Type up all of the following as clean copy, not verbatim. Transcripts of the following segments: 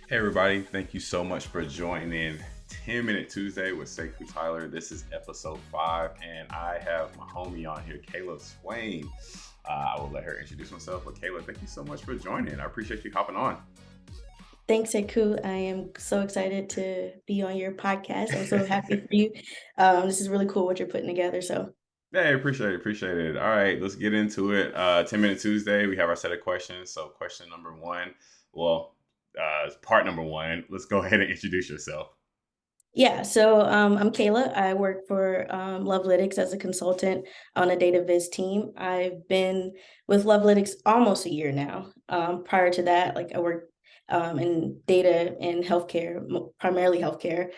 Hey everybody, thank you so much for joining 10 Minute Tuesday with Sekou Tyler. This is episode 5, and I have my homie on here, Kayla Swain. I will let her introduce myself, but Kayla, thank you so much for joining. I appreciate you hopping on. Thanks, Sekou. I am so excited to be on your podcast. I'm so happy for you. This is really cool what you're putting together. So, Hey, appreciate it. All right, let's get into it. 10 Minute Tuesday, we have our set of questions. So, question number one, well, part number one, let's go ahead and introduce yourself. yeah, I'm Kayla. I work for Lovelytics as a consultant on a data viz team. I've been with Lovelytics almost a year now. Prior to that, I worked in data and healthcare, primarily healthcare.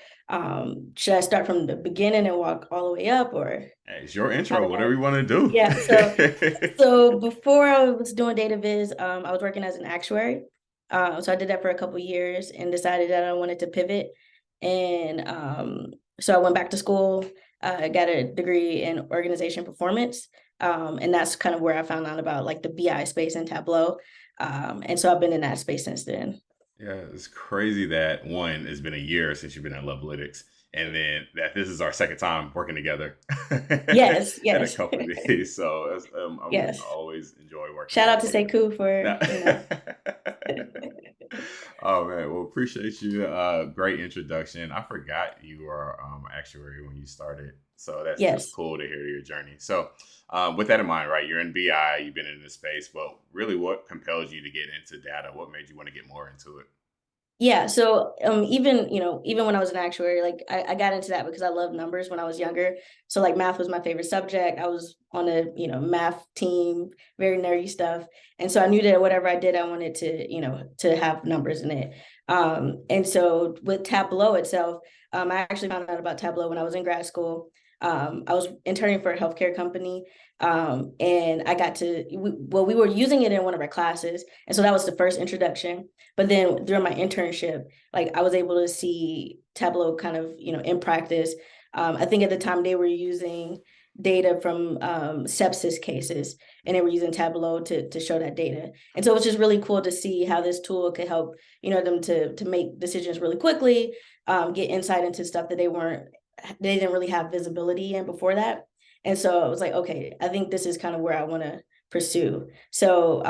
Should I start from the beginning and walk all the way up, or Hey, it's your how intro, do whatever you want to Yeah, so do. so before I was doing data viz, I was working as an actuary. So I did that for a couple years and decided that I wanted to pivot. And so I went back to school. I got a degree in organization performance. And that's kind of where I found out about like the BI space and Tableau. And so I've been in that space since then. Yeah, it's crazy that one, it's been a year since you've been at Lovelytics, and then that this is our second time working together Yes, at a yes, company. So I'm yes. always enjoy working Shout with out to you. Sekou for, Now, oh man, well appreciate you. Great introduction. I forgot you were actuary when you started, so that's Yes. cool to hear your journey. So with that in mind, right, you're in BI, you've been in this space, but really, what compelled you to get into data? What made you want to get more into it? Yeah, so even when I was an actuary, I got into that because I loved numbers when I was younger. So like math was my favorite subject. I was on a math team, very nerdy stuff, and so I knew that whatever I did, I wanted to have numbers in it. And so with Tableau itself, I actually found out about Tableau when I was in grad school. I was interning for a healthcare company, and we were using it in one of our classes, and so that was the first introduction. But then during my internship, like I was able to see Tableau kind of, in practice. I think at the time they were using data from sepsis cases, and they were using Tableau to show that data. And so it was just really cool to see how this tool could help, them to make decisions really quickly, get insight into stuff that they didn't really have visibility in before that. And so I was like, okay, I think this is kind of where I want to pursue. So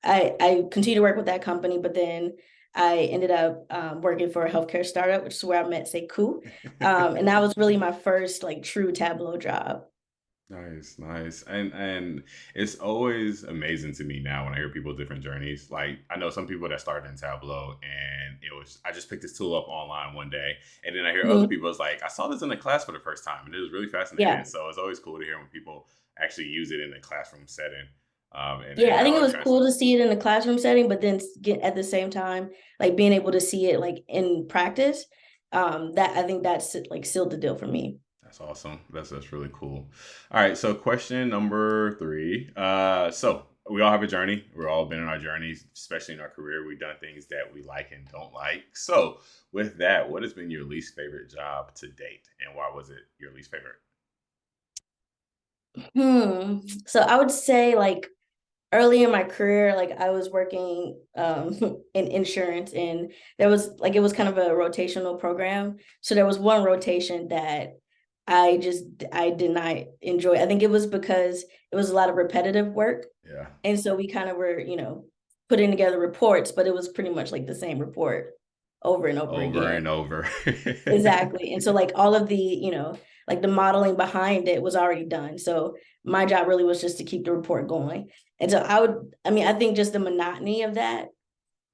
I continued to work with that company, but then I ended up working for a healthcare startup, which is where I met Sekou. And that was really my first like true Tableau job. Nice, nice. And it's always amazing to me now when I hear people's different journeys. Like I know some people that started in Tableau and it was I just picked this tool up online one day and then I hear other Mhm. people it's like I saw this in a class for the first time and it was really fascinating. Yeah. So it's always cool to hear when people actually use it in a classroom setting. And Yeah, I think how it it was cool to transfers. see it in the classroom setting, but then get at the same time, like being able to see it like in practice. That I think that's like sealed the deal for me. That's awesome. That's really cool. All right, so question number three. So we all have a journey. We've all been on our journeys, especially in our career. We've done things that we like and don't like. So with that, what has been your least favorite job to date, and why was it your least favorite? So I would say like early in my career, like I was working in insurance, and there was like it was kind of a rotational program. So there was one rotation that I did not enjoy. I think it was because it was a lot of repetitive work. Yeah, And so we kind of were, putting together reports, but it was pretty much like the same report over and over over again. and over. Exactly. And so like all of the, like the modeling behind it was already done. So my job really was just to keep the report going. And so I think just the monotony of that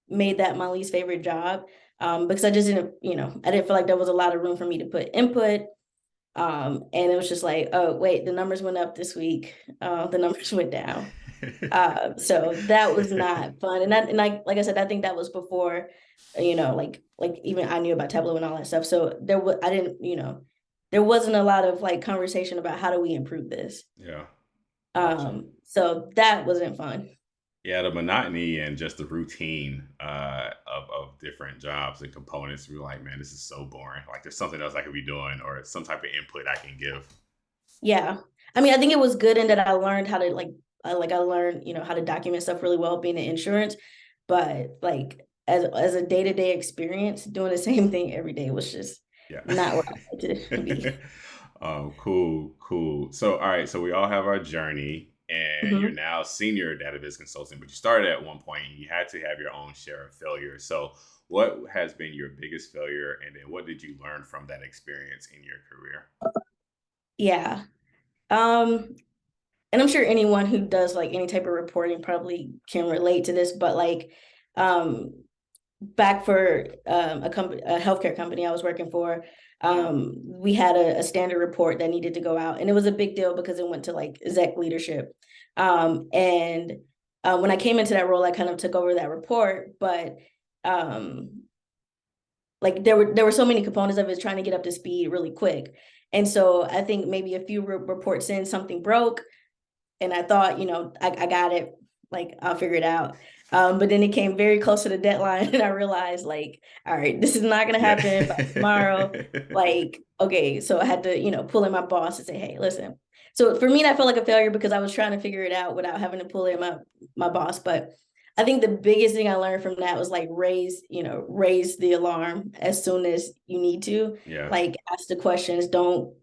made that my least favorite job. Because I just didn't, I didn't feel like there was a lot of room for me to put input. And it was just like, oh, wait, the numbers went up this week. The numbers went down. So that was not fun. Like I said, I think that was before, like even I knew about Tableau and all that stuff. So I didn't, there wasn't a lot of like conversation about how do we improve this. Yeah, gotcha. So that wasn't fun. Yeah, the monotony and just the routine of different jobs and components. We're like, man, this is so boring. Like, there's something else I could be doing, or some type of input I can give. Yeah. I mean, I think it was good in that I learned how to I learned, how to document stuff really well being in insurance. But like as a day-to-day experience, doing the same thing every day was just Yeah. not where I wanted to be. Cool, cool. So, all right. So we all have our journey, and you're Mhm. now senior database consultant, but you started at one point and you had to have your own share of failure. So, what has been your biggest failure, and then what did you learn from that experience in your career? Yeah. Um, and I'm sure anyone who does like any type of reporting probably can relate to this, but like um back for a healthcare company I was working for, we had a standard report that needed to go out, and it was a big deal because it went to like exec leadership. And when I came into that role, I kind of took over that report, but um, like there were so many components of it trying to get up to speed really quick. And so I think maybe a few reports in, something broke, and I thought, I got it, like I'll figure it out. But then it came very close to the deadline, and I realized, like, all right, this is not gonna Yeah. happen by tomorrow. Like, okay, so I had to, pull in my boss and say, hey, listen. So for me, that felt like a failure because I was trying to figure it out without having to pull in my boss. But I think the biggest thing I learned from that was like raise the alarm as soon as you need to. Yeah. Like ask the questions, don't,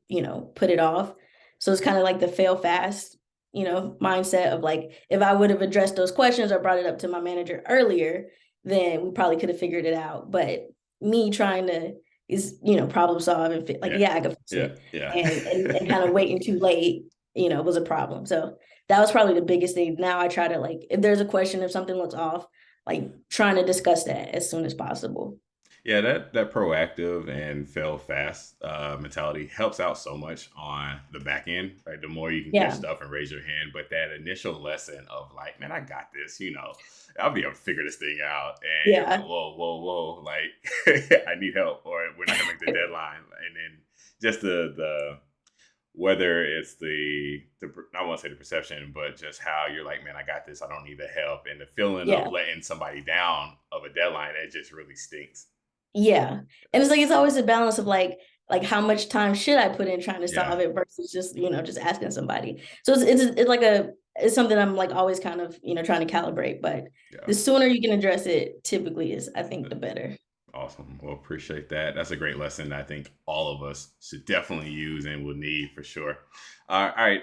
put it off. So it's kind of like the fail fast, mindset of like, if I would have addressed those questions or brought it up to my manager earlier, then we probably could have figured it out. But me trying to problem solve and like, Yeah. yeah, I could fix Yeah. it. Yeah. And kind of waiting too late, was a problem. So that was probably the biggest thing. Now I try to, like, if there's a question, if something looks off, like trying to discuss that as soon as possible. Yeah, that proactive and fail fast mentality helps out so much on the back end. Right, the more you can catch Yeah. stuff and raise your hand, but that initial lesson of like, man, I got this. I'll be able to figure this thing out. And you're like, Yeah. whoa, whoa, whoa, like I need help, or we're not gonna make the deadline. And then just the whether it's the I won't say the perception, but just how you're like, man, I got this. I don't need the help, and the feeling of Yeah. letting somebody down of a deadline, it just really stinks. Yeah. And it's like it's always a balance of like how much time should I put in trying to Yeah. solve it versus just, just asking somebody. So it's like it's something I'm like always kind of, trying to calibrate, but Yeah. the sooner you can address it typically is, I think, the better. Awesome. Well, appreciate that. That's a great lesson I think all of us should definitely use and will need for sure. All right.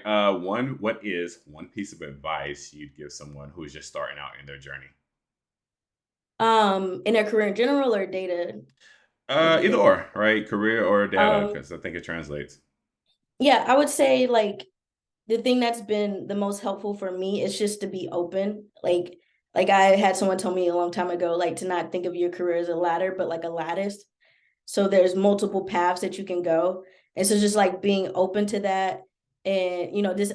What is one piece of advice you'd give someone who is just starting out in their journey? In their career in general or data Either within. or, right? Career or data, Um, because I think it translates. yeah, I would say like the thing that's been the most helpful for me is just to be open. Like I had someone tell me a long time ago, like to not think of your career as a ladder, but like a lattice. So there's multiple paths that you can go. And so just like being open to that. And this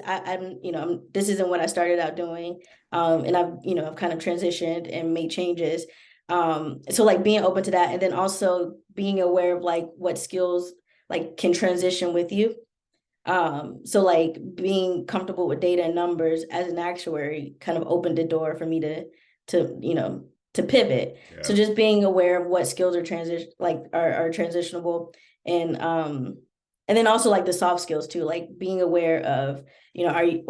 this isn't what I started out doing. And I've kind of transitioned and made changes. So like being open to that, and then also being aware of like what skills like can transition with you. So like being comfortable with data and numbers as an actuary kind of opened the door for me to pivot. So Yeah. just being aware of what skills are are transitionable, and and then also like the soft skills too, like being aware of, are you,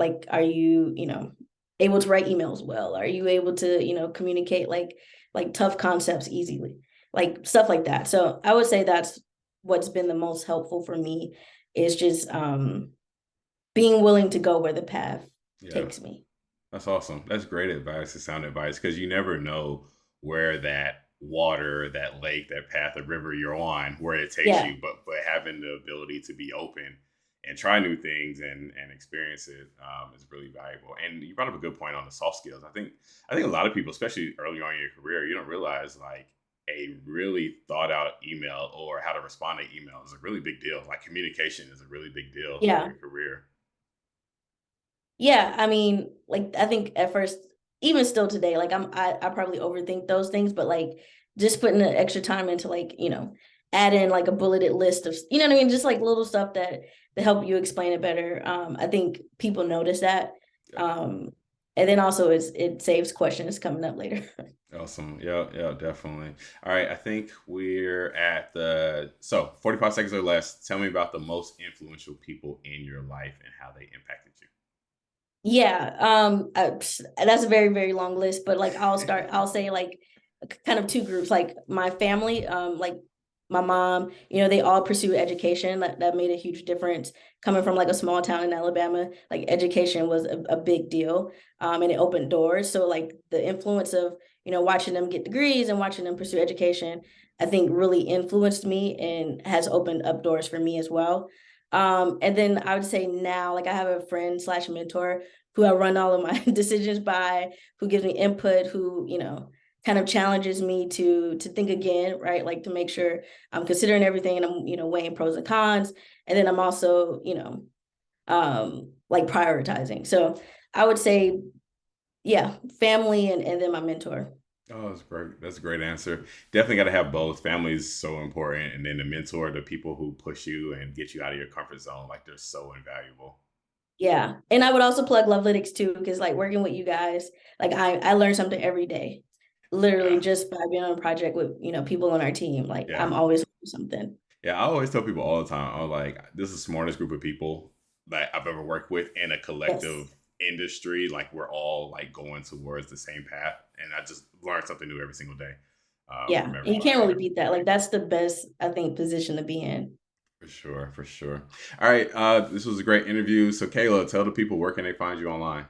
able to write emails well? Are you able to, communicate like tough concepts easily? Like stuff like that. So I would say that's what's been the most helpful for me is just being willing to go where the path Yeah. takes me. That's awesome. That's great advice. It's sound advice because you never know where that water, that lake, that path, or river you're on, where it takes Yeah. you. But having the ability to be open and try new things and experience it is really valuable. And you brought up a good point on the soft skills. I think a lot of people, especially early on in your career, you don't realize like a really thought out email or how to respond to email is a really big deal. Like communication is a really big deal for Yeah. your career. Yeah. I mean, like I think at first, even still today, like I probably overthink those things, but like just putting the extra time into like, add in like a bulleted list of, what I mean? Just like little stuff that help you explain it better. I think people notice that. Yeah. Um, and then also it saves questions coming up later. Awesome. Yeah, yeah, definitely. All right, I think we're at the 45 seconds or less. Tell me about the most influential people in your life and how they impacted Yeah, that's a very, very long list, but like I'll say like kind of two groups, like my family, like my mom, they all pursue education. That made a huge difference. Coming from like a small town in Alabama, like education was a big deal, and it opened doors. So like the influence of watching them get degrees and watching them pursue education, I think really influenced me and has opened up doors for me as well. And then I would say now, like I have a friend slash mentor who I run all of my decisions by, who gives me input, who kind of challenges me to think again, right? Like to make sure I'm considering everything and I'm weighing pros and cons, and then I'm also like prioritizing. So I would say, yeah, family and then my mentor. Oh, that's great. That's a great answer. Definitely got to have both. Family is so important, and then the mentor, the people who push you and get you out of your comfort zone, like they're so invaluable. Yeah, and I would also plug Lovelytics too, because like working with you guys, like I learn something every day, literally Yeah, just by being on a project with people on our team. Like yeah. I'm always learning something. Yeah, I always tell people all the time, I'm like, this is the smartest group of people that I've ever worked with in a Yes. collective industry. Like we're all like going towards the same path, and I just learn something new every single day Yeah, from and you everyone can't I really interact beat that. Like that's the best, I think, position to be in. with. For sure, for sure. All right, this was a great interview. So, Kayla, tell the people where can they find you online.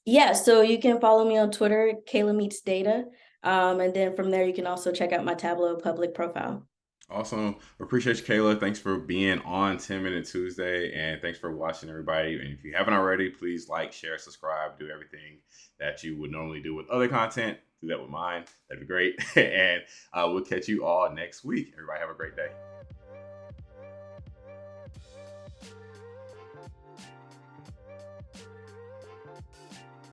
Yeah, so you can follow me on Twitter, Kayla Meets Data. And then from there, you can also check out my Tableau public profile. Awesome. Appreciate you, Kayla. Thanks for being on 10 Minute Tuesday. And thanks for watching, everybody. And if you haven't already, please like, share, subscribe, do everything that you would normally do with other content. Do that with mine. That'd be great. And we'll catch you all next week. Everybody have a great day.